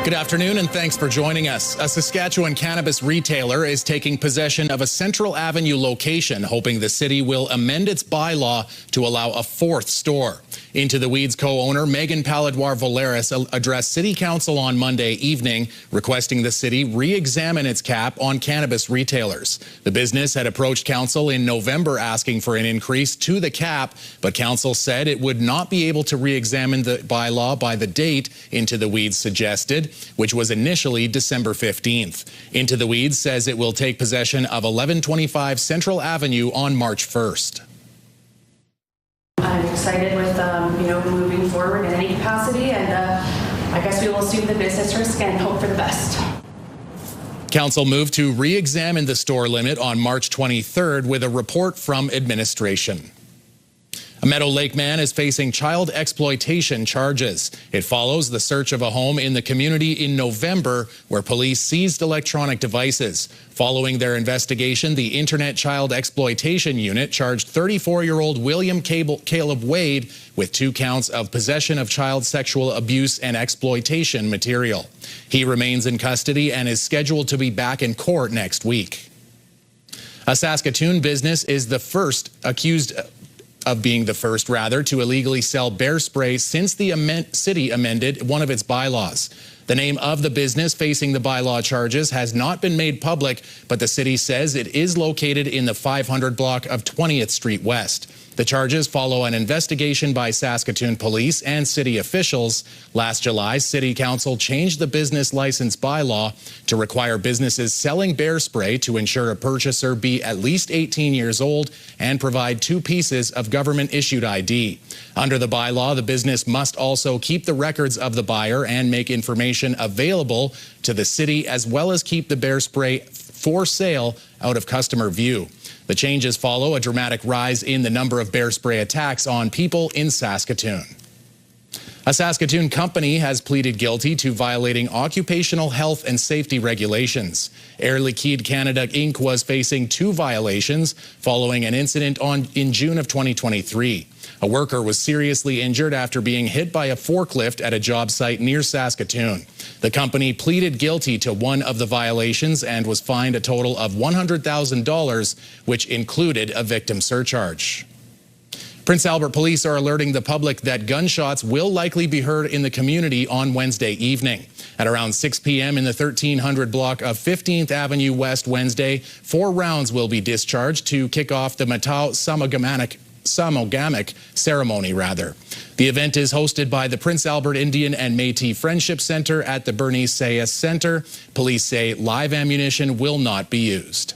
Good afternoon and thanks for joining us. A Saskatchewan cannabis retailer is taking possession of a Central Avenue location, hoping the city will amend its bylaw to allow a fourth store. Into the Weeds co-owner Megan Pallidoire-Volaris addressed City Council on Monday evening, requesting the city re-examine its cap on cannabis retailers. The business had approached Council in November asking for an increase to the cap, but Council said it would not be able to re-examine the bylaw by the date Into the Weeds suggested, which was initially December 15th. Into the Weeds says it will take possession of 1125 Central Avenue on March 1st. I'm excited with moving forward in any capacity, and I guess we will assume the business risk and hope for the best. Council moved to re-examine the store limit on March 23rd with a report from administration. A Meadow Lake man is facing child exploitation charges. It follows the search of a home in the community in November where police seized electronic devices. Following their investigation, the Internet Child Exploitation Unit charged 34-year-old William Caleb Wade with 2 counts of possession of child sexual abuse and exploitation material. He remains in custody and is scheduled to be back in court next week. A Saskatoon business is being the first to illegally sell bear spray since the city amended one of its bylaws. The name of the business facing the bylaw charges has not been made public, but the city says it is located in the 500 block of 20th Street West. The charges follow an investigation by Saskatoon police and city officials. Last July, City Council changed the business license bylaw to require businesses selling bear spray to ensure a purchaser be at least 18 years old and provide 2 pieces of government-issued ID. Under the bylaw, the business must also keep the records of the buyer and make information available to the city, as well as keep the bear spray for sale out of customer view. The changes follow a dramatic rise in the number of bear spray attacks on people in Saskatoon. A Saskatoon company has pleaded guilty to violating occupational health and safety regulations. Air Liquide Canada Inc. was facing 2 violations following an incident in June of 2023. A worker was seriously injured after being hit by a forklift at a job site near Saskatoon. The company pleaded guilty to 1 of the violations and was fined a total of $100,000, which included a victim surcharge. Prince Albert police are alerting the public that gunshots will likely be heard in the community on Wednesday evening. At around 6 p.m. in the 1300 block of 15th Avenue West Wednesday, 4 rounds will be discharged to kick off the Matau Samogamic ceremony. The event is hosted by the Prince Albert Indian and Métis Friendship Center at the Bernice Sayas Center. Police say live ammunition will not be used.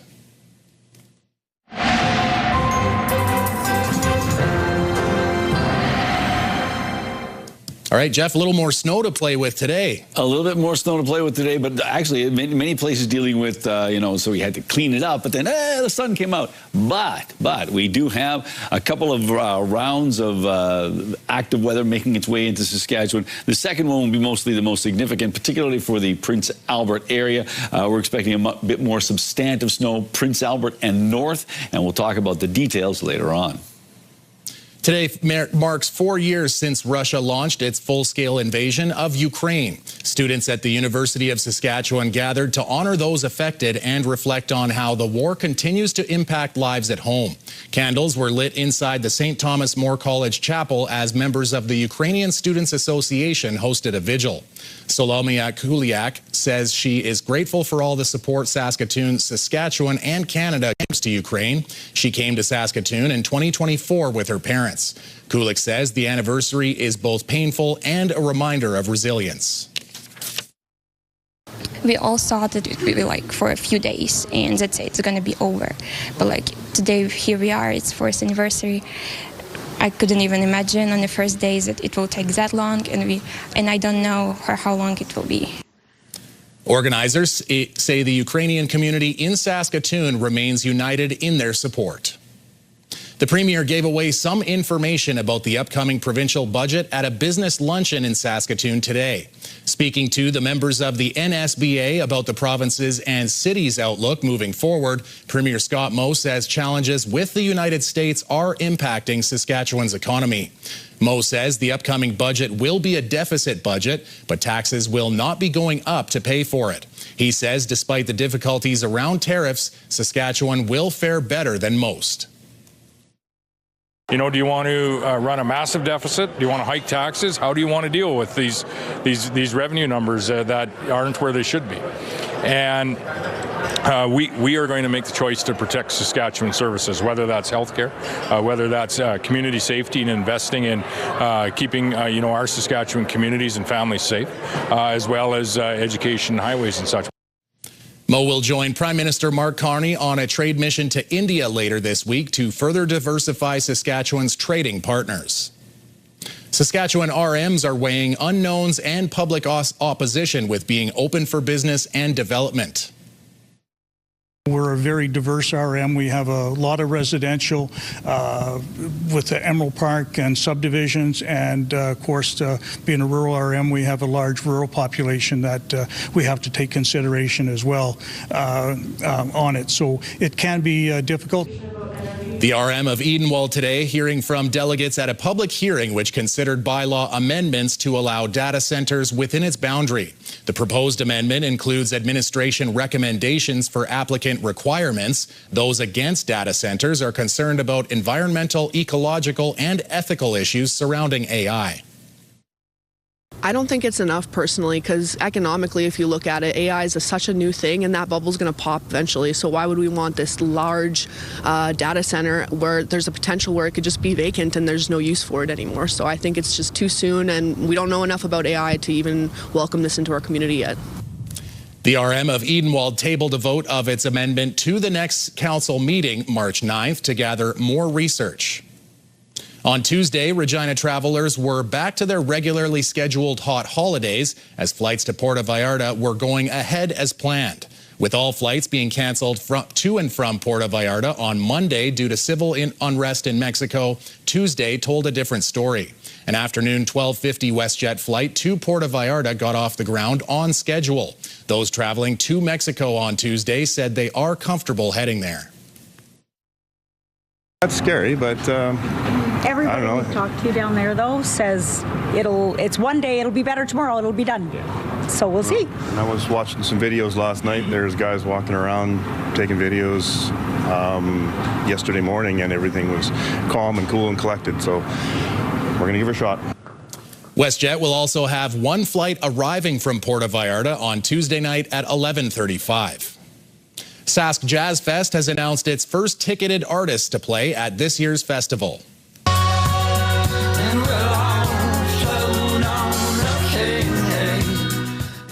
All right, Jeff, a little more snow to play with today. A little bit more snow to play with today, but actually many places dealing with, so we had to clean it up, but then the sun came out. But we do have a couple of rounds of active weather making its way into Saskatchewan. The second one will be mostly the most significant, particularly for the Prince Albert area. We're expecting a bit more substantive snow, Prince Albert and north, and we'll talk about the details later on. Today marks 4 years since Russia launched its full-scale invasion of Ukraine. Students at the University of Saskatchewan gathered to honor those affected and reflect on how the war continues to impact lives at home. Candles were lit inside the St. Thomas More College Chapel as members of the Ukrainian Students Association hosted a vigil. Solomia Kuliak says she is grateful for all the support Saskatchewan and Canada gives to Ukraine. She came to Saskatoon in 2024 with her parents. Kulik says the anniversary is both painful and a reminder of resilience. We all thought that it would be for a few days and that's it, it's going to be over. But today, here we are, it's 4th anniversary. I couldn't even imagine on the first days that it will take that long, and I don't know for how long it will be. Organizers say the Ukrainian community in Saskatoon remains united in their support. The Premier gave away some information about the upcoming provincial budget at a business luncheon in Saskatoon today. Speaking to the members of the NSBA about the province's and city's outlook moving forward, Premier Scott Moe says challenges with the United States are impacting Saskatchewan's economy. Moe says the upcoming budget will be a deficit budget, but taxes will not be going up to pay for it. He says despite the difficulties around tariffs, Saskatchewan will fare better than most. You know, do you want to run a massive deficit? Do you want to hike taxes? How do you want to deal with these revenue numbers that aren't where they should be? And we are going to make the choice to protect Saskatchewan services, whether that's healthcare, whether that's community safety and investing in keeping our Saskatchewan communities and families safe, as well as education, highways and such. Moe will join Prime Minister Mark Carney on a trade mission to India later this week to further diversify Saskatchewan's trading partners. Saskatchewan RMs are weighing unknowns and public opposition with being open for business and development. We're a very diverse RM. We have a lot of residential with the Emerald Park and subdivisions, and of course, being a rural RM, we have a large rural population that we have to take consideration as well on it. So it can be difficult. The RM of Edenwold today hearing from delegates at a public hearing which considered bylaw amendments to allow data centers within its boundary. The proposed amendment includes administration recommendations for applicant requirements. Those against data centers are concerned about environmental, ecological, and ethical issues surrounding AI. I don't think it's enough personally, because economically, if you look at it, AI is such a new thing and that bubble's going to pop eventually. So why would we want this large data center where there's a potential where it could just be vacant and there's no use for it anymore? So I think it's just too soon, and we don't know enough about AI to even welcome this into our community yet. The RM of Edenwold tabled a vote of its amendment to the next council meeting, March 9th, to gather more research. On Tuesday, Regina travelers were back to their regularly scheduled hot holidays as flights to Puerto Vallarta were going ahead as planned. With all flights being canceled to and from Puerto Vallarta on Monday due to civil unrest in Mexico, Tuesday told a different story. An afternoon 12:50 WestJet flight to Puerto Vallarta got off the ground on schedule. Those traveling to Mexico on Tuesday said they are comfortable heading there. That's scary, but everybody we've talked to down there, though, says it's one day, it'll be better tomorrow, it'll be done. Yeah. So we'll see. And I was watching some videos last night. There's guys walking around taking videos yesterday morning, and everything was calm and cool and collected. So we're going to give it a shot. WestJet will also have one flight arriving from Puerto Vallarta on Tuesday night at 11:35. Sask Jazz Fest has announced its first ticketed artists to play at this year's festival.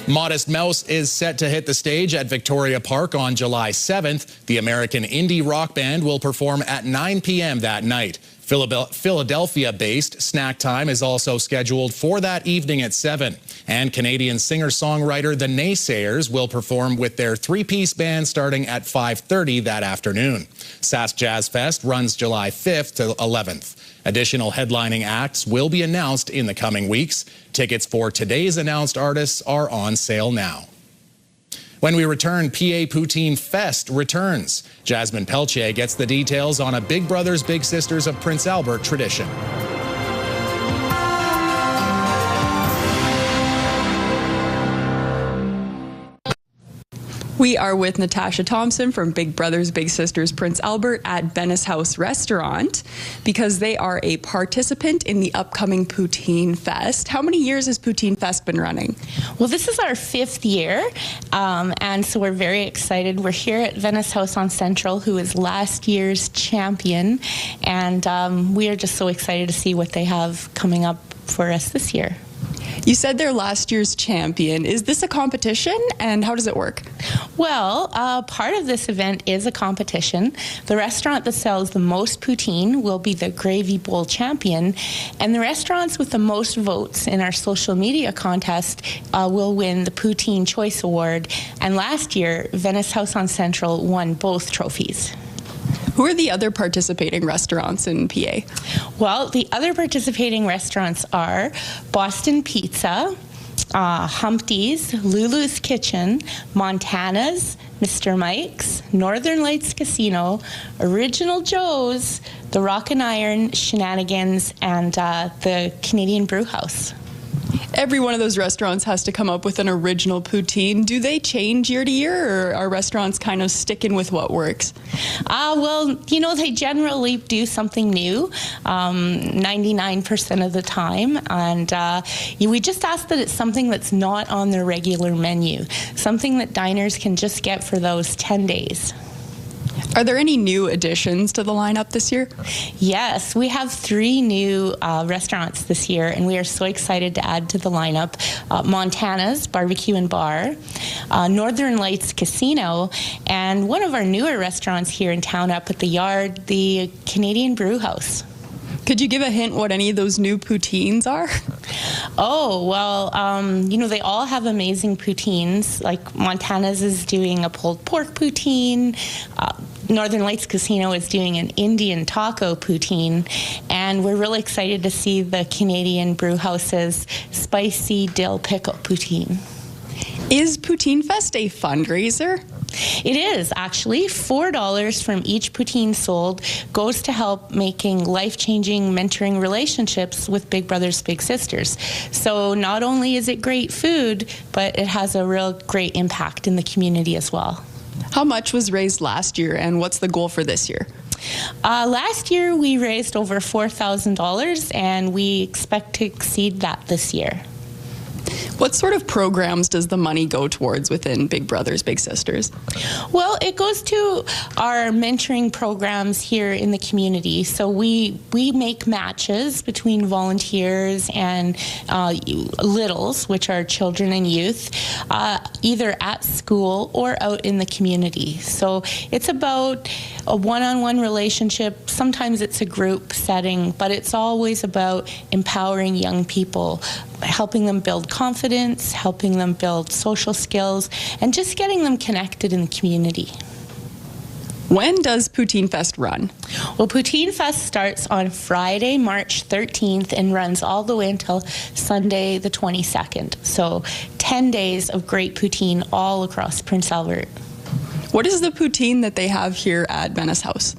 Modest Mouse is set to hit the stage at Victoria Park on July 7th. The American indie rock band will perform at 9 p.m. that night. Philadelphia-based Snack Time is also scheduled for that evening at 7. And Canadian singer-songwriter The Naysayers will perform with their three-piece band starting at 5:30 that afternoon. Sask Jazz Fest runs July 5th to 11th. Additional headlining acts will be announced in the coming weeks. Tickets for today's announced artists are on sale now. When we return, PA Poutine Fest returns. Jasmine Peltier gets the details on a Big Brothers Big Sisters of Prince Albert tradition. We are with Natasha Thompson from Big Brothers Big Sisters Prince Albert at Venice House Restaurant because they are a participant in the upcoming Poutine Fest. How many years has Poutine Fest been running? Well, this is our 5th year, and so we're very excited. We're here at Venice House on Central, who is last year's champion, and we are just so excited to see what they have coming up for us this year. You said they're last year's champion. Is this a competition, and how does it work? Well, part of this event is a competition. The restaurant that sells the most poutine will be the Gravy Bowl champion, and the restaurants with the most votes in our social media contest will win the Poutine Choice Award. And last year, Venice House on Central won both trophies. Who are the other participating restaurants in PA? Well, the other participating restaurants are Boston Pizza, Humpty's, Lulu's Kitchen, Montana's, Mr. Mike's, Northern Lights Casino, Original Joe's, the Rock and Iron, Shenanigans, and the Canadian Brew House. Every one of those restaurants has to come up with an original poutine. Do they change year to year, or are restaurants kind of sticking with what works? Well, you know, they generally do something new 99% of the time. And we just ask that it's something that's not on their regular menu, something that diners can just get for those 10 days. Are there any new additions to the lineup this year? Yes, we have 3 new restaurants this year, and we are so excited to add to the lineup. Montana's Barbecue and Bar, Northern Lights Casino, and one of our newer restaurants here in town up at the Yard, the Canadian Brew House. Could you give a hint what any of those new poutines are? Oh, well, you know, they all have amazing poutines. Like Montana's is doing a pulled pork poutine. Northern Lights Casino is doing an Indian taco poutine. And we're really excited to see the Canadian Brew House's spicy dill pickle poutine. Is Poutine Fest a fundraiser? It is, actually. $4 from each poutine sold goes to help making life-changing mentoring relationships with Big Brothers Big Sisters. So not only is it great food, but it has a real great impact in the community as well. How much was raised last year, and what's the goal for this year? Last year we raised over $4,000, and we expect to exceed that this year. What sort of programs does the money go towards within Big Brothers Big Sisters? Well, it goes to our mentoring programs here in the community. So we make matches between volunteers and littles, which are children and youth, either at school or out in the community. So it's about a one-on-one relationship. Sometimes it's a group setting, but it's always about empowering young people, helping them build confidence, helping them build social skills, and just getting them connected in the community. When does Poutine Fest run? Well, Poutine Fest starts on Friday, March 13th and runs all the way until Sunday the 22nd. So 10 days of great poutine all across Prince Albert. What is the poutine that they have here at Venice House?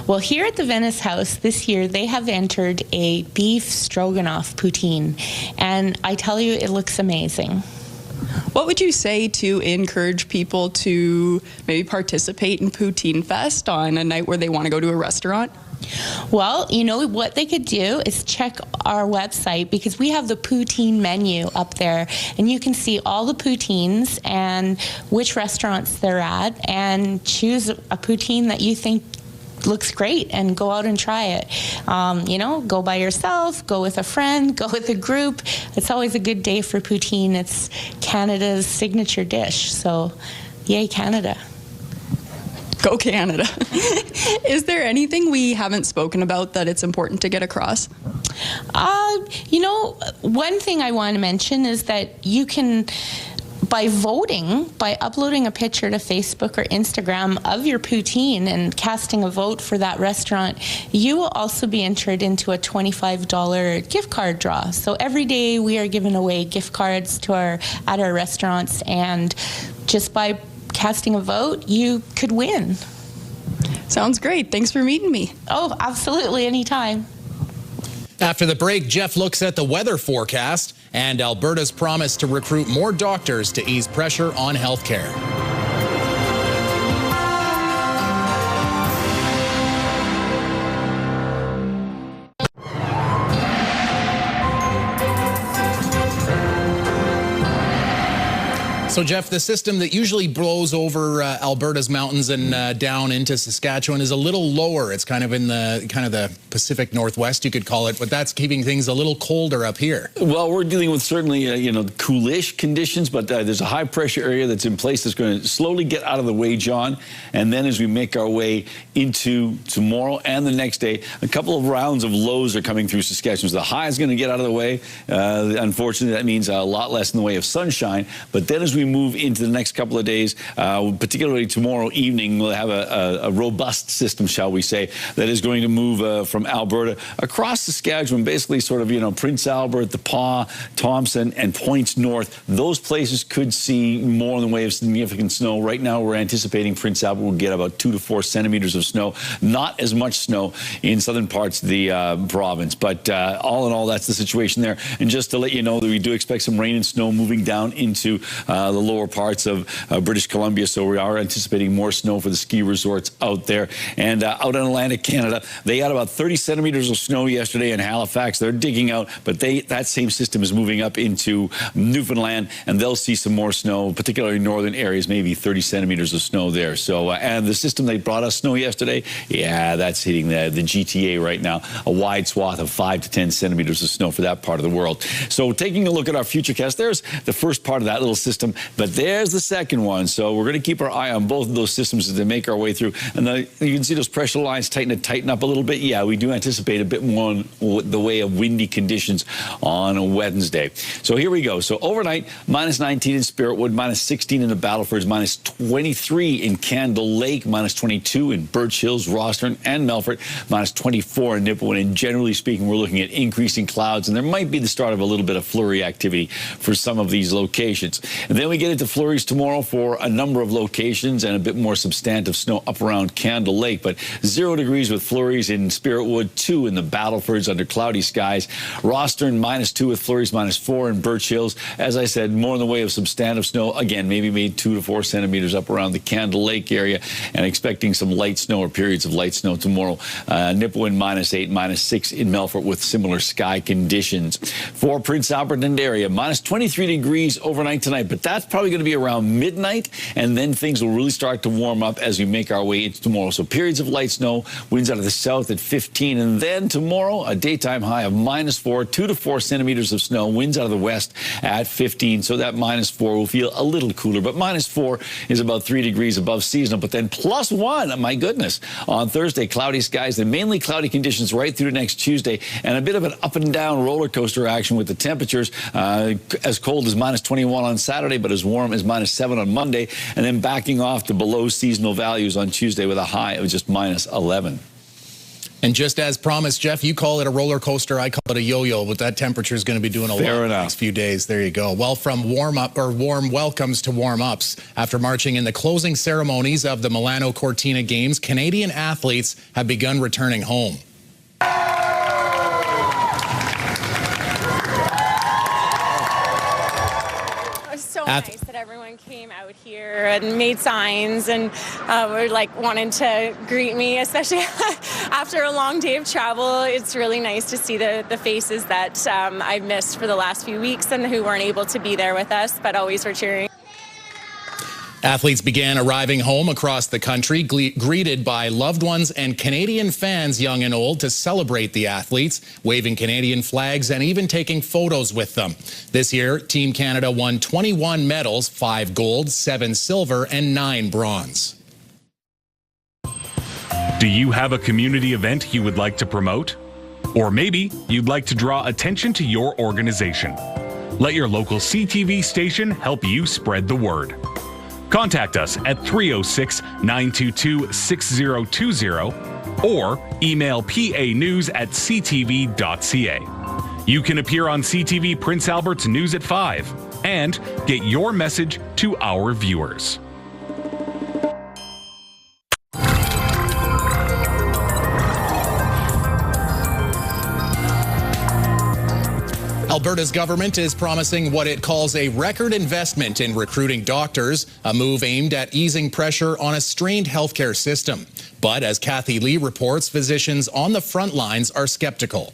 Well, here at the Venice House this year, they have entered a beef stroganoff poutine. And I tell you, it looks amazing. What would you say to encourage people to maybe participate in Poutine Fest on a night where they want to go to a restaurant? Well, you know, what they could do is check our website, because we have the poutine menu up there, and you can see all the poutines and which restaurants they're at, and choose a poutine that you think looks great and go out and try it. You know, go by yourself, go with a friend, go with a group. It's always a good day for poutine. It's Canada's signature dish, so yay Canada. Go Canada. Is there anything we haven't spoken about that it's important to get across? You know, one thing I want to mention is that you can, by voting, by uploading a picture to Facebook or Instagram of your poutine and casting a vote for that restaurant, you will also be entered into a $25 gift card draw. So every day we are giving away gift cards to at our restaurants, and just by casting a vote, you could win. Sounds great. Thanks for meeting me. Oh, absolutely, anytime. After the break, Jeff looks at the weather forecast and Alberta's promise to recruit more doctors to ease pressure on healthcare. So, Jeff, the system that usually blows over Alberta's mountains and down into Saskatchewan is a little lower. It's kind of in the Pacific Northwest, you could call it, but that's keeping things a little colder up here. Well, we're dealing with certainly, coolish conditions, but there's a high pressure area that's in place that's going to slowly get out of the way, John. And then as we make our way into tomorrow and the next day, a couple of rounds of lows are coming through Saskatchewan. So the high is going to get out of the way. Unfortunately, that means a lot less in the way of sunshine. But then as we we move into the next couple of days, particularly tomorrow evening, we'll have a robust system, shall we say, that is going to move from Alberta across Saskatchewan, basically sort of, Prince Albert, the Pas, Thompson, and points north. Those places could see more in the way of significant snow. Right now, we're anticipating Prince Albert will get about 2 to 4 centimeters of snow. Not as much snow in southern parts of the province, but all in all, that's the situation there. And just to let you know that we do expect some rain and snow moving down into the lower parts of British Columbia, so we are anticipating more snow for the ski resorts out there. And out in Atlantic Canada, they got about 30 centimeters of snow yesterday in Halifax. They're digging out, but that same system is moving up into Newfoundland, and they'll see some more snow, particularly in northern areas, maybe 30 centimeters of snow there. So, and the system they brought us snow yesterday, yeah, that's hitting the GTA right now, a wide swath of 5 to 10 centimeters of snow for that part of the world. So taking a look at our futurecast, there's the first part of that little system, but there's the second one. So we're going to keep our eye on both of those systems as they make our way through. And you can see those pressure lines tighten up a little bit. Yeah, we do anticipate a bit more in the way of windy conditions on Wednesday. So here we go. So overnight, minus 19 in Spiritwood, minus 16 in the Battlefords, minus 23 in Candle Lake, minus 22 in Birch Hills, Rostern, and Melfort, minus 24 in Nipawin. And generally speaking, we're looking at increasing clouds, and there might be the start of a little bit of flurry activity for some of these locations. And then we get into flurries tomorrow for a number of locations and a bit more substantive snow up around Candle Lake, but 0 degrees with flurries in Spiritwood, 2 in the Battlefords under cloudy skies, Rostern minus 2 with flurries, minus 4 in Birch Hills. As I said, more in the way of substantive snow, again, maybe 2 to 4 centimeters up around the Candle Lake area, and expecting some light snow or periods of light snow tomorrow. Nipawin minus 8, minus 6 in Melfort with similar sky conditions. For Prince Albert and area, minus 23 degrees overnight tonight, but that's probably going to be around midnight, and then things will really start to warm up as we make our way into tomorrow. So periods of light snow, winds out of the south at 15, and then tomorrow, a daytime high of minus 4, 2 to 4 centimeters of snow, winds out of the west at 15, so that minus 4 will feel a little cooler, but minus 4 is about 3 degrees above seasonal. But then plus 1, my goodness, on Thursday, cloudy skies and mainly cloudy conditions right through next Tuesday, and a bit of an up and down roller coaster action with the temperatures as cold as minus 21 on Saturday, but as warm as minus 7 on Monday, and then backing off to below seasonal values on Tuesday with a high of just minus 11. And just as promised, Jeff, you call it a roller coaster, I call it a yo-yo, but that temperature is going to be doing a lot in the next few days. There you go. Well, from warm welcomes to warm-ups, after marching in the closing ceremonies of the Milano Cortina Games, Canadian athletes have begun returning home. Nice that everyone came out here and made signs and were like wanting to greet me, especially after a long day of travel. It's really nice to see the faces that I've missed for the last few weeks and who weren't able to be there with us, but always were cheering. Athletes began arriving home across the country, greeted by loved ones and Canadian fans, young and old, to celebrate the athletes, waving Canadian flags and even taking photos with them. This year, Team Canada won 21 medals, 5 gold, 7 silver, and 9 bronze. Do you have a community event you would like to promote? Or maybe you'd like to draw attention to your organization. Let your local CTV station help you spread the word. Contact us at 306-922-6020 or email panews@ctv.ca. You can appear on CTV Prince Albert's News at 5 and get your message to our viewers. Alberta's government is promising what it calls a record investment in recruiting doctors, a move aimed at easing pressure on a strained healthcare system. But as Kathy Lee reports, physicians on the front lines are skeptical.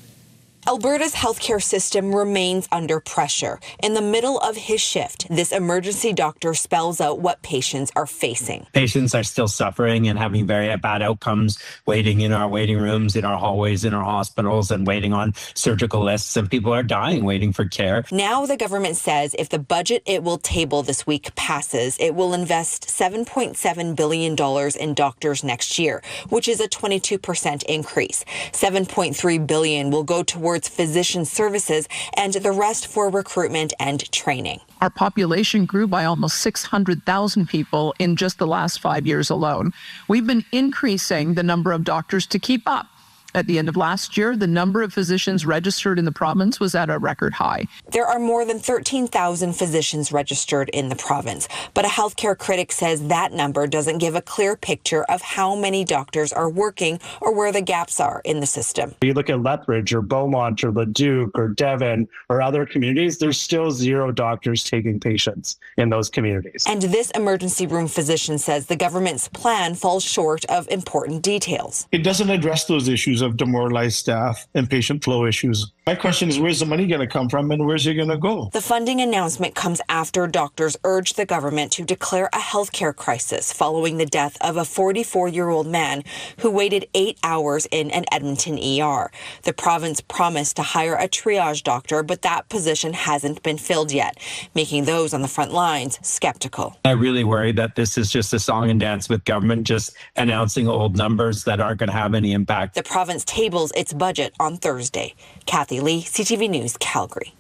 Alberta's healthcare system remains under pressure. In the middle of his shift, this emergency doctor spells out what patients are facing. Patients are still suffering and having very bad outcomes, waiting in our waiting rooms, in our hallways, in our hospitals, and waiting on surgical lists, and people are dying waiting for care. Now the government says if the budget it will table this week passes, it will invest $7.7 billion in doctors next year, which is a 22% increase. $7.3 billion will go towards towards physician services and the rest for recruitment and training. Our population grew by almost 600,000 people in just the last 5 years alone. We've been increasing the number of doctors to keep up. At the end of last year, the number of physicians registered in the province was at a record high. There are more than 13,000 physicians registered in the province, but a healthcare critic says that number doesn't give a clear picture of how many doctors are working or where the gaps are in the system. You look at Lethbridge or Beaumont or Leduc or Devon or other communities, there's still 0 doctors taking patients in those communities. And this emergency room physician says the government's plan falls short of important details. It doesn't address those issues of demoralized staff and patient flow issues. My question is, where's the money going to come from and where's it going to go? The funding announcement comes after doctors urged the government to declare a healthcare crisis following the death of a 44-year-old man who waited 8 hours in an Edmonton ER. The province promised to hire a triage doctor, but that position hasn't been filled yet, making those on the front lines skeptical. I really worry that this is just a song and dance with government just announcing old numbers that aren't going to have any impact. The province tables its budget on Thursday. Kathy Lee, CTV News, Calgary.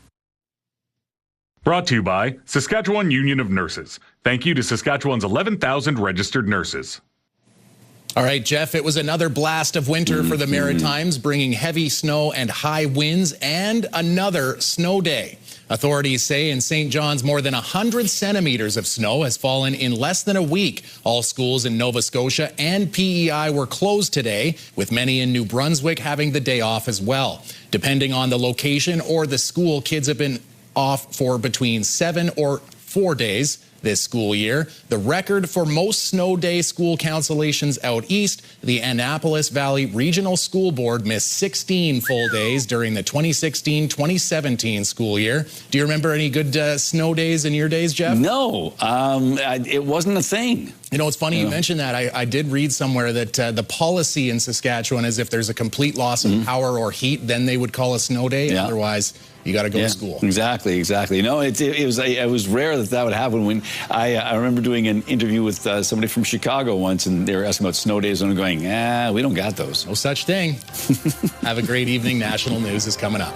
Brought to you by Saskatchewan Union of Nurses. Thank you to Saskatchewan's 11,000 registered nurses. All right, Jeff, it was another blast of winter for the Maritimes, bringing heavy snow and high winds and another snow day. Authorities say in St. John's more than 100 centimeters of snow has fallen in less than a week. All schools in Nova Scotia and PEI were closed today, with many in New Brunswick having the day off as well. Depending on the location or the school, kids have been off for between 7 or 4 days this school year. The record for most snow day school cancellations out east, the Annapolis Valley Regional School Board missed 16 full days during the 2016-2017 school year. Do you remember any good snow days in your days, Jeff? No, it wasn't a thing. You know, it's funny you mentioned that. I did read somewhere that the policy in Saskatchewan is if there's a complete loss of power or heat, then they would call a snow day. Yeah. Otherwise, you got to go to school. Exactly. No, it was rare that would happen. When I remember doing an interview with somebody from Chicago once, and they were asking about snow days, and I'm going, we don't got those. No such thing. Have a great evening. National News is coming up.